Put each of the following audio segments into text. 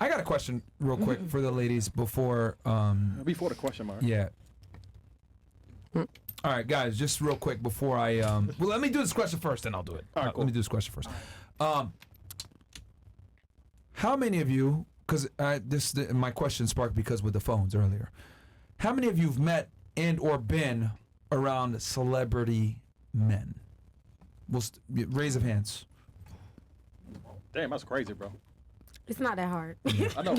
I got a question real quick for the ladies before the question mark. Yeah. All right, guys, just real quick before I well, let me do this question first, then I'll do it. All right, cool. Let me do this question first. How many of you? Because my question sparked because with the phones earlier. How many of you've met and or been around celebrity men? Raise of hands. Damn, that's crazy, bro. It's not that hard. I know.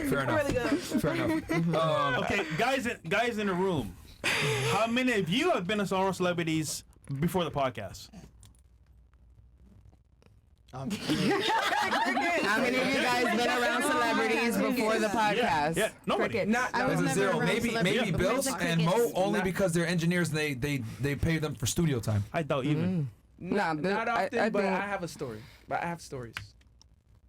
Fair enough. Really good. Fair enough. Okay, guys in the room. How many of you have been around celebrities before the podcast? How many of you guys been around celebrities before the podcast? Yeah, nobody. There's a zero. Maybe Bills and Mo only because they're engineers and they pay them for studio time. I doubt even. Not often, but I have a story. But I have stories.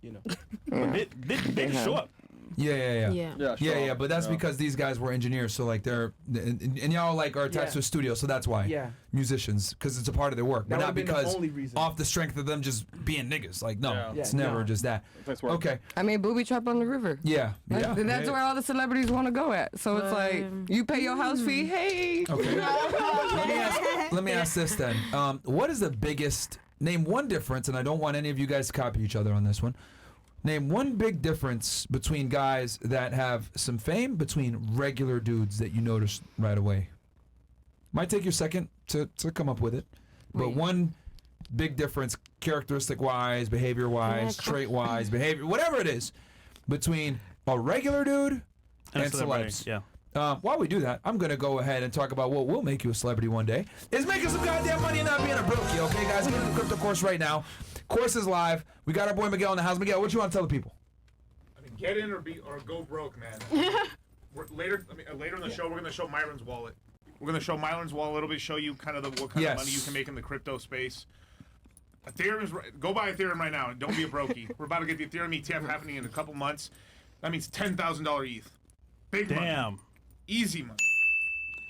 You know. They just show up. Yeah. But that's because these guys were engineers, so like they're and y'all like are attached to a studio, so that's why. Yeah. Musicians, because it's a part of their work, but not because the only reason. off the strength of them just being niggas. Like it's never just that. Okay. I mean, booby trap on the river. Yeah. That's where all the celebrities want to go at. So it's like you pay your house fee. Hey. Okay. let me ask this then. What is the biggest? Name one difference, and I don't want any of you guys to copy each other on this one. Name one big difference between guys that have some fame between regular dudes that you notice right away. Might take you a second to come up with it, but one big difference, characteristic-wise, behavior-wise, trait-wise, behavior, whatever it is, between a regular dude and celebs. Yeah. While we do that, I'm going to go ahead and talk about what will make you a celebrity one day. Is making some goddamn money and not being a brokey, okay, guys? Get in the crypto course right now. Course is live. We got our boy Miguel in the house. Miguel, what you want to tell the people? I mean, get in or go broke, man. Later in the show, we're going to show Myron's wallet. We're going to show Myron's wallet. It'll show you kind of what kind of money you can make in the crypto space. Ethereum go buy Ethereum right now and don't be a brokey. We're about to get the Ethereum ETF happening in a couple months. That means $10,000 ETH. Big money. Easy money.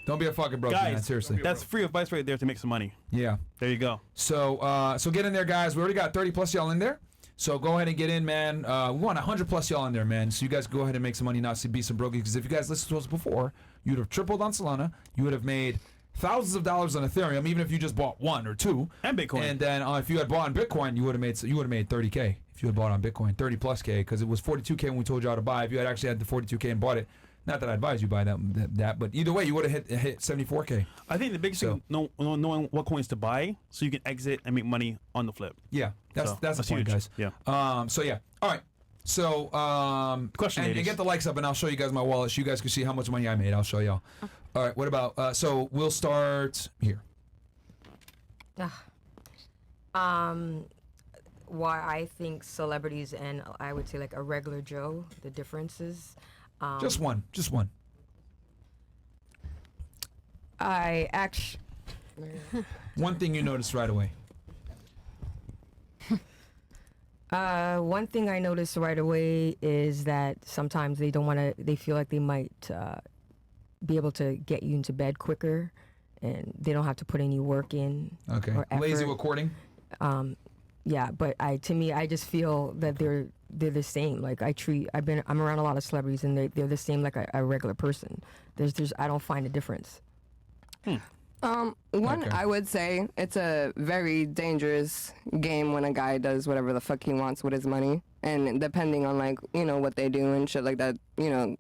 Don't be a fucking broke, guys, man. Seriously. That's free advice right there to make some money. Yeah. There you go. So get in there, guys. We already got 30 plus y'all in there. So go ahead and get in, man. We want 100 plus y'all in there, man. So you guys go ahead and make some money, not to be some brokies. Because if you guys listened to us before, you would have tripled on Solana. You would have made thousands of dollars on Ethereum, even if you just bought one or two. And Bitcoin. And then if you had bought on Bitcoin, you would have made 30K if you had bought on Bitcoin, 30 plus K, because it was 42K when we told you how to buy. If you had actually had the 42K and bought it. Not that I advise you buy that, but either way, you would have hit 74K. I think the biggest thing, knowing what coins to buy, so you can exit and make money on the flip. Yeah, that's the point, guys. Yeah. All right. So question, and get the likes up, and I'll show you guys my wallet, so you guys can see how much money I made. I'll show y'all. All right. What about? So we'll start here. Why I think celebrities and I would say like a regular Joe, the differences. Just one. One thing you noticed right away. One thing I noticed right away is that sometimes they don't want to. They feel like they might be able to get you into bed quicker, and they don't have to put any work in. Okay. Or effort. Lazy with courting. Yeah, but to me, I just feel that they're the same. Like I'm around a lot of celebrities, and they're the same like a regular person. I don't find a difference. I would say it's a very dangerous game when a guy does whatever the fuck he wants with his money. And depending on what they do and shit like that,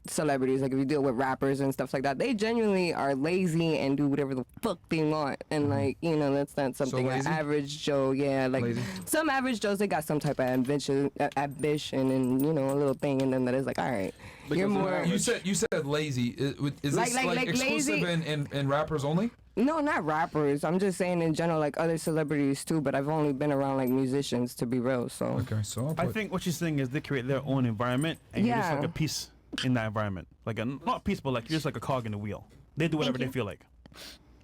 celebrities, like if you deal with rappers and stuff like that, they genuinely are lazy and do whatever the fuck they want. And that's not something an average Joe, lazy. Some average Joes, they got some type of ambition and a little thing in them that is like, all right, you're more. You said lazy. Is this like exclusive in rappers only? No, not rappers. I'm just saying in general, like other celebrities too. But I've only been around like musicians, to be real. So okay, so I think what you're saying is they create their own environment, and you're just like a piece in that environment, like not a piece, but like you're just like a cog in the wheel. They do whatever they feel like.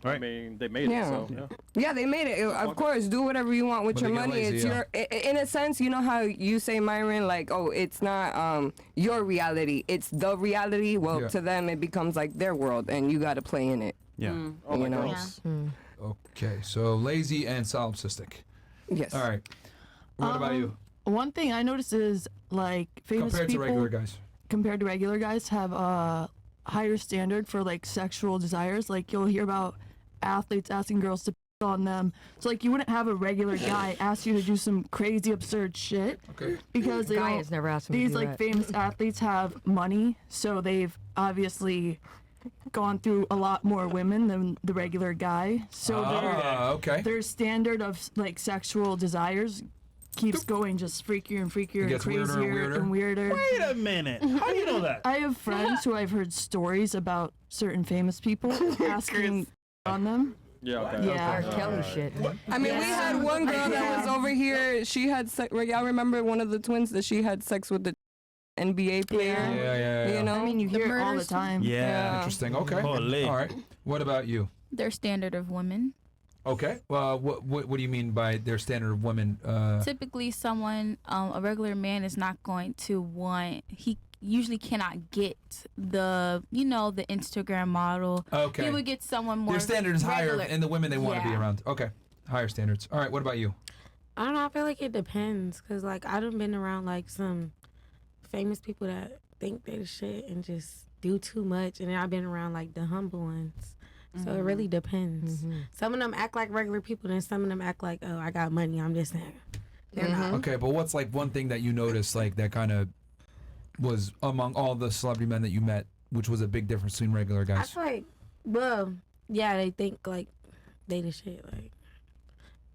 Right? I mean, they made it. So yeah, they made it. Of course, do whatever you want with your money. It's your, in a sense, you know how you say, Myron, like, oh, it's not your reality, it's the reality. Well, to them, it becomes like their world, and you got to play in it. Yeah. Oh my gosh. Okay, so lazy and solipsistic. Yes. All right. What about you? One thing I noticed is like famous Compared to people regular guys. have a higher standard for like sexual desires. Like you'll hear about athletes asking girls to piss on them. So like you wouldn't have a regular guy ask you to do some crazy absurd shit. Okay. Because they Guy don't, has never asked me to these do like that. famous athletes have money, so they've obviously gone through a lot more women than the regular guy. So okay. their standard of like sexual desires keeps going just freakier and freakier and gets weirder and crazier weirder? and weirder. Wait a minute. How do you know that? I have friends who I've heard stories about certain famous people asking on them. Yeah. Okay. Yeah. R. Kelly shit. I mean, we had one girl that was over here. She had sex. Y'all remember one of the twins that she had sex with the NBA player? Yeah. You know? I mean, you hear it all the murders. time. Yeah. Interesting. Okay. Holy. All right. What about you? Their standard of women. Okay. What do you mean by their standard of women? Typically, someone, a regular man is not going to want. He usually cannot get the Instagram model. Okay. He would get someone more. Their standard is higher, regular. and the women they want to be Yeah. around. Okay. Higher standards. All right. What about you? I don't know. I feel like it depends, cause like I done been around like some famous people that think they the shit and just do too much, and then I've been around like the humble ones. So it really depends. Some of them act like regular people, and some of them act like, oh, I got money. I'm just saying. They're not. Okay, but what's like one thing that you noticed like that kind of was among all the celebrity men that you met, which was a big difference between regular I guys? feel like, well, yeah, they think like they the shit. Like,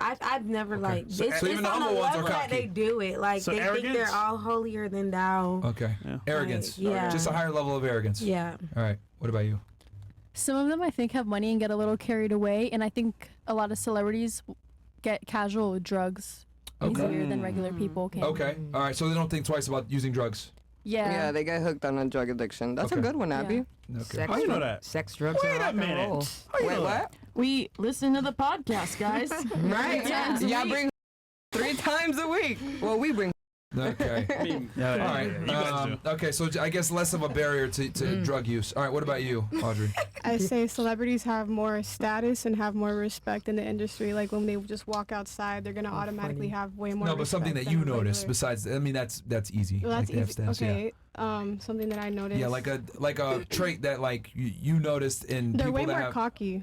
I've never like. So It's even the on humble the ones are level that cocky. they do it. Like So they think arrogance? they're all holier than thou. Okay. Yeah. Arrogance. Like, yeah. Just a higher level of arrogance. Yeah. All right. What about you? Some of them I think have money and get a little carried away, and I think a lot of celebrities get casual with drugs easier than regular people can. Okay. All right. So they don't think twice about using drugs. Yeah, they get hooked on a drug addiction. That's a good one, Abby. Okay. Sex, How you know that? Sex, drugs, Wait and a rock and minute. roll. How you Wait, know what? that? We listen to the podcast, guys. Right? times a Y'all week. bring 3 times a week. Well, we bring. Okay. Yeah, All right. You guys do. Okay. So I guess less of a barrier to drug use. All right. What about you, Audrey? I say celebrities have more status and have more respect in the industry. Like when they just walk outside, they're gonna automatically have way more. No, but something that respect you than a notice regular- besides. I mean, that's easy. Well, like that's they have easy. status, Okay. Something that I noticed. Yeah, like a trait that like you noticed in They're people way that more have. cocky.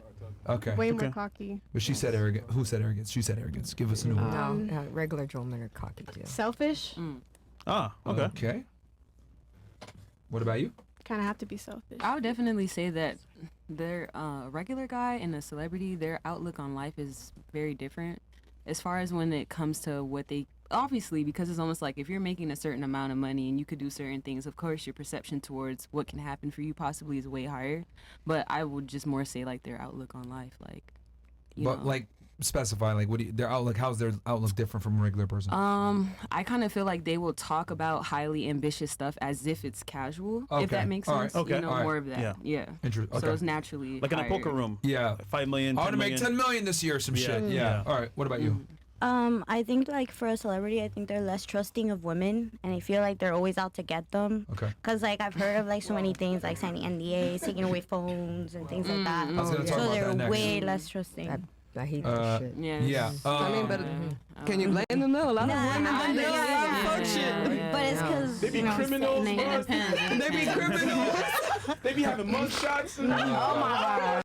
Okay. Way more cocky. But she said arrogant. Who said arrogance? She said arrogance. Give us a new one. No, regular Joe men are cocky too. Selfish. Ah, okay. Okay. What about you? Kind of have to be selfish. I would definitely say that their regular guy and a celebrity, their outlook on life is very different. As far as when it comes to what they obviously, because it's almost like if you're making a certain amount of money and you could do certain things, of course your perception towards what can happen for you possibly is way higher. But I would just more say like their outlook on life, like. But like specify like what do you, their outlook? How's their outlook different from a regular person? I kind of feel like they will talk about highly ambitious stuff as if it's casual. Okay. If that makes All sense. right. Okay. You know, All right. more of that. Yeah. Interesting. So Okay. it's naturally Like in a higher. poker room. Yeah. 5 million. I want 10 to make million. 10 million this year. Some Yeah. shit. Yeah. Yeah. All right. What about you? I think like for a celebrity, I think they're less trusting of women, and I feel like they're always out to get them. Okay. Cause like I've heard of like so many things like signing NDAs, taking away phones, and things like that. I was gonna talk so about they're that next. way less trusting. I hate that shit. Yeah. I mean, but can you blame them though? A lot of women don't do fuck shit. But it's because They be criminals. They be criminals. They be having mugshots. And Oh my god.